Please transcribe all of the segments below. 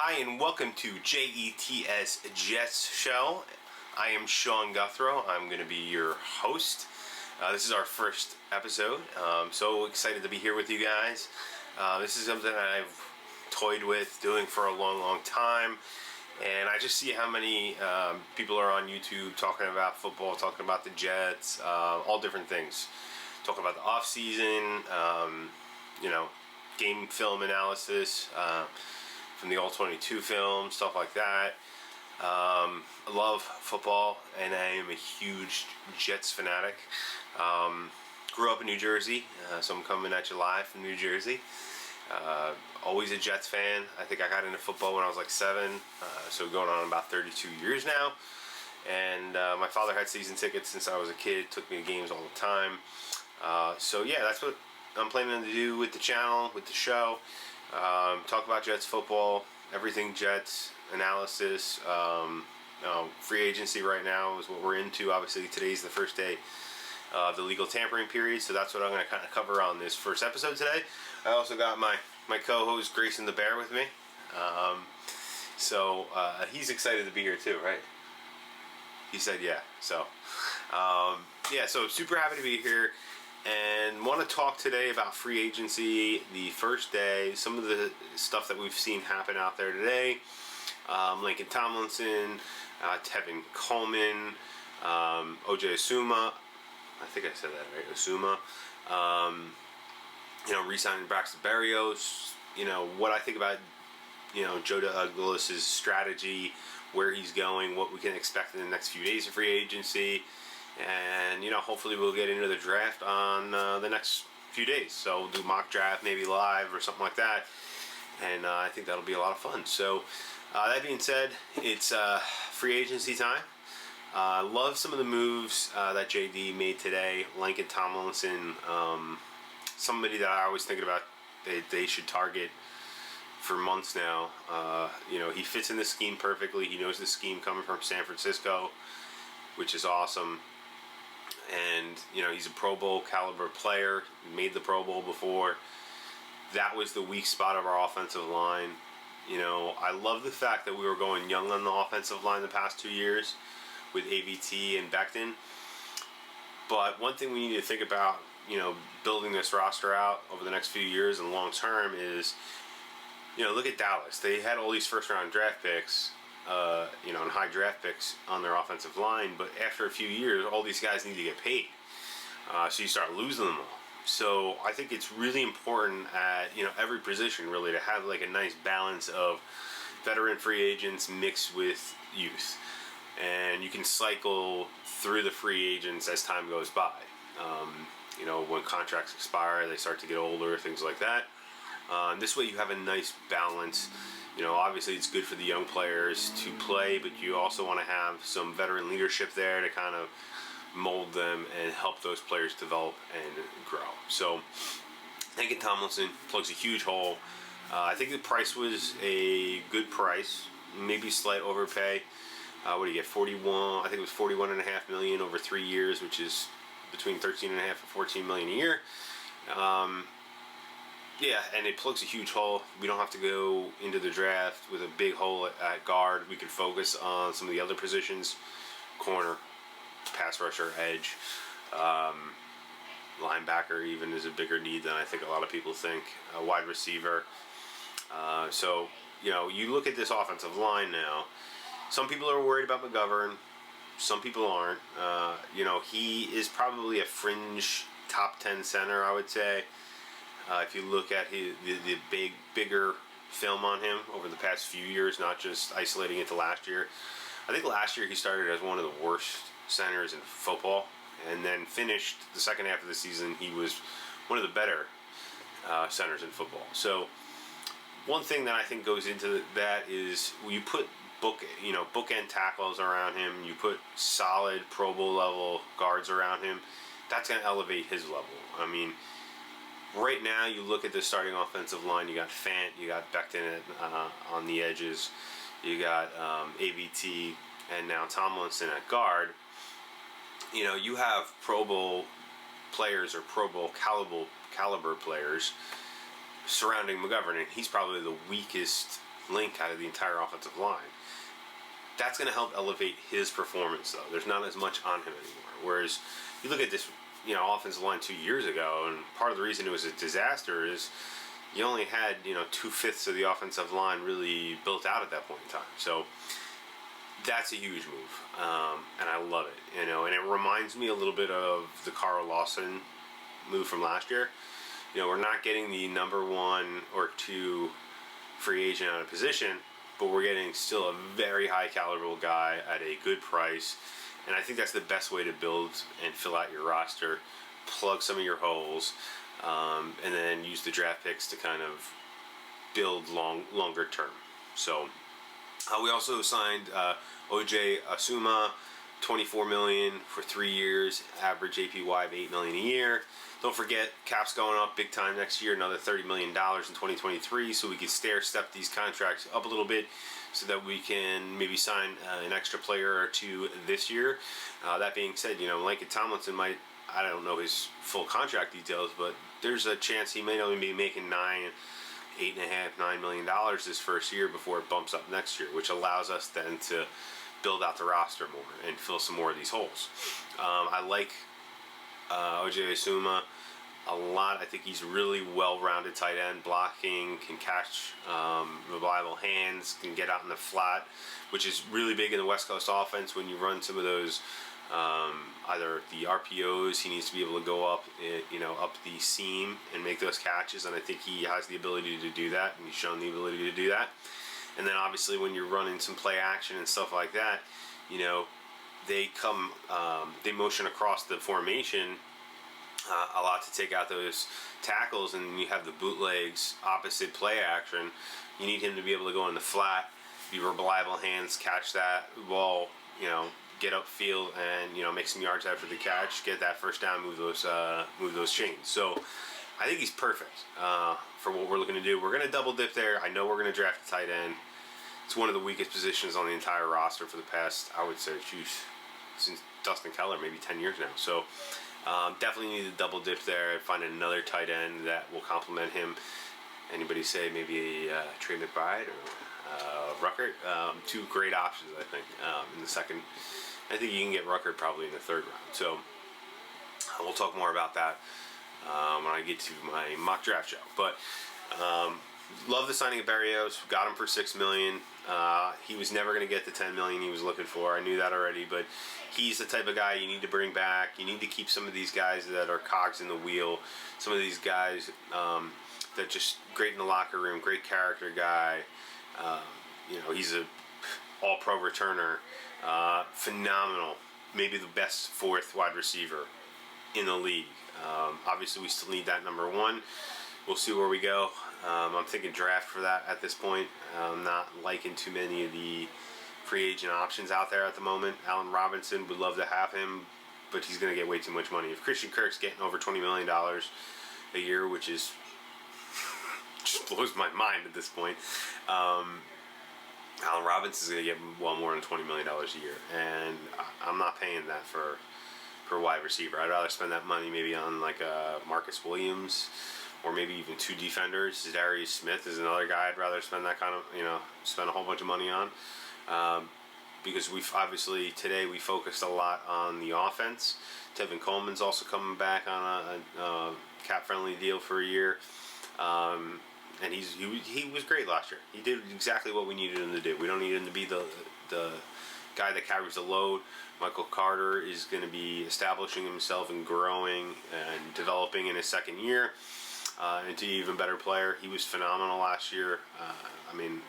Hi and welcome to JETS Jets Show. I am Sean Guthrow. I'm going to be your host. This is our first episode. So excited to be here with you guys. This is something that I've toyed with doing for a long time. And I just see how many people are on YouTube talking about football, talking about the Jets, all different things. Talking about the off season, game film analysis from the All-22 film, stuff like that. I love football, and I am a huge Jets fanatic. Grew up in New Jersey, so I'm coming at you live from New Jersey. Always a Jets fan. I think I got into football when I was like 7, so going on about 32 years now. And my father had season tickets since I was a kid, took me to games all the time. So yeah, that's what I'm planning to do with the channel, with the show. Talk about Jets football, everything Jets, analysis. Free agency right now is what we're into. Obviously today's the first day of the legal tampering period, so that's what I'm going to kind of cover on this first episode today. I also got my co-host Grayson the Bear with me. So he's excited to be here too, right? He said yeah. So yeah, so super happy to be here. And want to talk today about free agency, the first day, some of the stuff that we've seen happen out there today. Laken Tomlinson, Tevin, Coleman, Uzomah, I think I said that right, Asuma. Resigning Braxton, Berrios. What I think about, Joe Douglas's strategy, where he's going, what we can expect in the next few days of free agency. And hopefully we'll get into the draft on the next few days. So we'll do mock draft, maybe live or something like that. And I think that'll be a lot of fun. So that being said, it's free agency time. I love some of the moves that JD made today. Laken Tomlinson, somebody that I always thinking about they should target for months now. He fits in the scheme perfectly. He knows the scheme coming from San Francisco, which is awesome. And he's a Pro Bowl caliber player, made the Pro Bowl before. That was the weak spot of our offensive line. I love the fact that we were going young on the offensive line the past 2 years with AVT and Braxton. But one thing we need to think about, building this roster out over the next few years and long term is, look at Dallas. They had all these first round draft picks, and high draft picks on their offensive line, but after a few years, all these guys need to get paid. So you start losing them all. So I think it's really important at, every position really to have like a nice balance of veteran free agents mixed with youth. And you can cycle through the free agents as time goes by. When contracts expire, they start to get older, things like that. This way you have a nice balance. Obviously it's good for the young players to play, but you also want to have some veteran leadership there to kind of mold them and help those players develop and grow. So, Laken Tomlinson plugs a huge hole. I think the price was a good price, maybe slight overpay. What do you get? 41. I think it was $41.5 million over 3 years, which is between 13.5 and 14 million a year. Yeah, and it plugs a huge hole. We don't have to go into the draft with a big hole at guard. We can focus on some of the other positions. Corner, pass rusher, edge, linebacker even is a bigger need than I think a lot of people think. Wide receiver. So, you look at this offensive line now. Some people are worried about McGovern. Some people aren't. He is probably a fringe top 10 center, I would say. If you look at the bigger film on him over the past few years, not just isolating it to last year. I think last year he started as one of the worst centers in football, and then finished the second half of the season. He was one of the better centers in football. So one thing that I think goes into that is you put bookend tackles around him. You put solid Pro Bowl level guards around him. That's going to elevate his level. I mean, right now, you look at the starting offensive line. You got Fant, you got Braxton on the edges, you got AVT, and now Tomlinson at guard. You have Pro Bowl players or Pro Bowl caliber players surrounding McGovern, and he's probably the weakest link out of the entire offensive line. That's going to help elevate his performance, though. There's not as much on him anymore. Whereas you look at this, offensive line 2 years ago, and part of the reason it was a disaster is you only had, 2/5 of the offensive line really built out at that point in time. So that's a huge move, and I love it. And it reminds me a little bit of the Carl Lawson move from last year. We're not getting the number 1 or 2 free agent out of position, but we're getting still a very high caliber guy at a good price. And I think that's the best way to build and fill out your roster, plug some of your holes, and then use the draft picks to kind of build longer term. So we also signed OJ Asuma, $24 million for 3 years, average APY of $8 million a year. Don't forget, cap's going up big time next year, another $30 million in 2023, so we can stair-step these contracts up a little bit so that we can maybe sign an extra player or two this year. That being said, Laken Tomlinson might, I don't know his full contract details, but there's a chance he may only be making $8.5–9 million this first year before it bumps up next year, which allows us then to build out the roster more and fill some more of these holes. I like OJ Asuma a lot. I think he's really well-rounded tight end, blocking, can catch reliable hands, can get out in the flat, which is really big in the West Coast offense when you run some of those either the RPOs. He needs to be able to go up up the seam and make those catches, and I think he has the ability to do that, and he's shown the ability to do that. And then obviously when you're running some play action and stuff like that, they motion across the formation a lot to take out those tackles, and you have the bootlegs opposite play action. You need him to be able to go in the flat, be reliable hands, catch that ball, get upfield, and make some yards after the catch, get that first down, move those chains. So I think he's perfect for what we're looking to do. We're going to double dip there. I know we're going to draft a tight end. It's one of the weakest positions on the entire roster for the past, I would say, since Dustin Keller, maybe 10 years now. So definitely need to double dip there, find another tight end that will complement him. Anybody say maybe Trey McBride or Ruckert? Two great options, I think, in the second. I think you can get Ruckert probably in the third round. So we'll talk more about that when I get to my mock draft show. But love the signing of Berrios. Got him for $6 million. He was never going to get the $10 million he was looking for. I knew that already, but he's the type of guy you need to bring back. You need to keep some of these guys that are cogs in the wheel. Some of these guys that just great in the locker room, great character guy. He's a all-pro returner. Phenomenal. Maybe the best fourth wide receiver in the league. Obviously, we still need that number 1. We'll see where we go. I'm thinking draft for that at this point. I'm not liking too many of the free agent options out there at the moment. Allen Robinson, would love to have him, but he's going to get way too much money. If Christian Kirk's getting over $20 million a year, which is just blows my mind at this point, Allen Robinson's going to get well more than $20 million a year, and I'm not paying that for wide receiver. I'd rather spend that money maybe on like Marcus Williams, or maybe even 2 defenders. Darius Smith is another guy I'd rather spend that kind of, spend a whole bunch of money on. Because we've obviously today we focused a lot on the offense. Tevin Coleman's also coming back on a cap-friendly deal for a year. And he was great last year. He did exactly what we needed him to do. We don't need him to be the guy that carries the load. Michael Carter is going to be establishing himself and growing and developing in his second year into an even better player. He was phenomenal last year.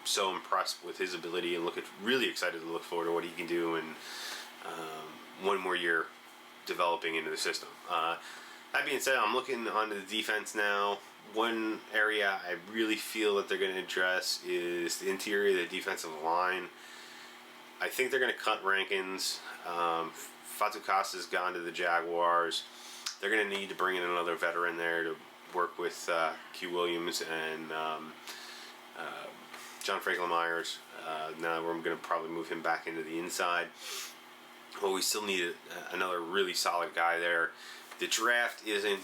So impressed with his ability, and really excited to look forward to what he can do in one more year developing into the system. That being said, I'm looking onto the defense now. One area I really feel that they're going to address is the interior of the defensive line. I think they're going to cut Rankins. Fatukasa's gone to the Jaguars. They're going to need to bring in another veteran there to work with Q Williams and John Franklin Myers. Now we're going to probably move him back into the inside. Well, we still need another really solid guy there. The draft isn't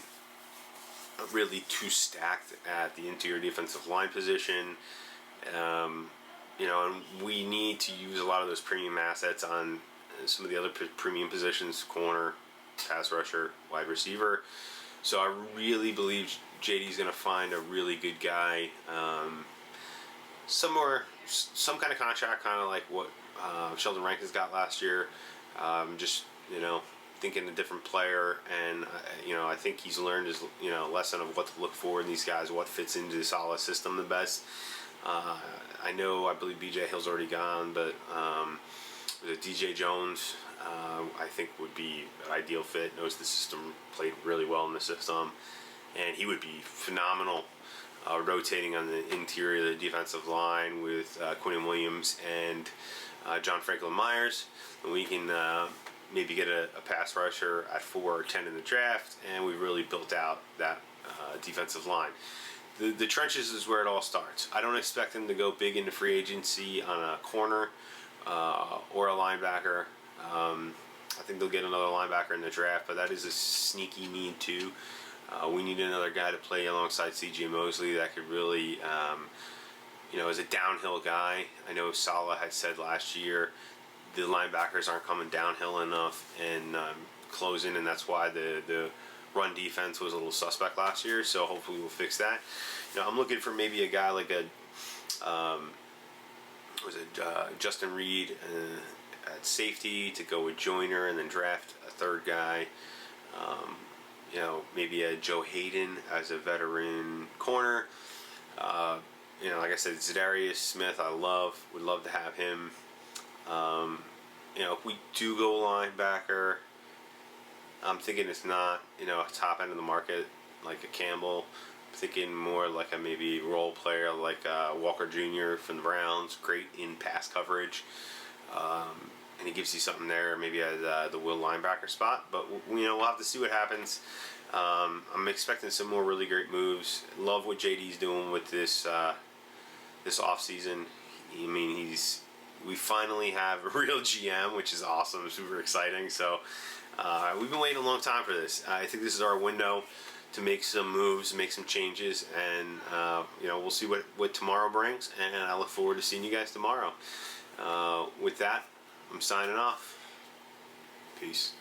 really too stacked at the interior defensive line position. You know, and we need to use a lot of those premium assets on some of the other premium positions: corner, pass rusher, wide receiver. So I really believe JD's going to find a really good guy, somewhere, some kind of contract, kind of like what Sheldon Rankins got last year. Just, you know, thinking a different player, and you know, I think he's learned his, you know, lesson of what to look for in these guys, what fits into the solid system the best. I believe BJ Hill's already gone, but DJ Jones, I think would be an ideal fit. Knows the system, played really well in the system, and he would be phenomenal rotating on the interior of the defensive line with Quinn Williams and John Franklin Myers. And we can maybe get a pass rusher at 4 or 10 in the draft, and we really built out that defensive line. The trenches is where it all starts. I don't expect them to go big into free agency on a corner or a linebacker. I think they'll get another linebacker in the draft, but that is a sneaky need too. We need another guy to play alongside C.J. Mosley that could really, you know, as a downhill guy. I know Saleh had said last year the linebackers aren't coming downhill enough and closing, and that's why the run defense was a little suspect last year. So hopefully we'll fix that. You know, I'm looking for maybe a guy like a Justin Reed at safety to go with Joyner, and then draft a third guy. You know, maybe a Joe Hayden as a veteran corner. You know, like I said, Zadarius Smith, would love to have him. You know, if we do go linebacker, I'm thinking it's not, you know, a top end of the market like a Campbell. I'm thinking more like a maybe role player like Walker Jr. from the Browns, great in pass coverage. And he gives you something there, maybe at the will linebacker spot. But you know, we'll have to see what happens. I'm expecting some more really great moves. Love what JD's doing with this this off season. I mean, we finally have a real GM, which is awesome, super exciting. So we've been waiting a long time for this. I think this is our window to make some moves, make some changes, and you know, we'll see what tomorrow brings. And I look forward to seeing you guys tomorrow. With that, I'm signing off. Peace.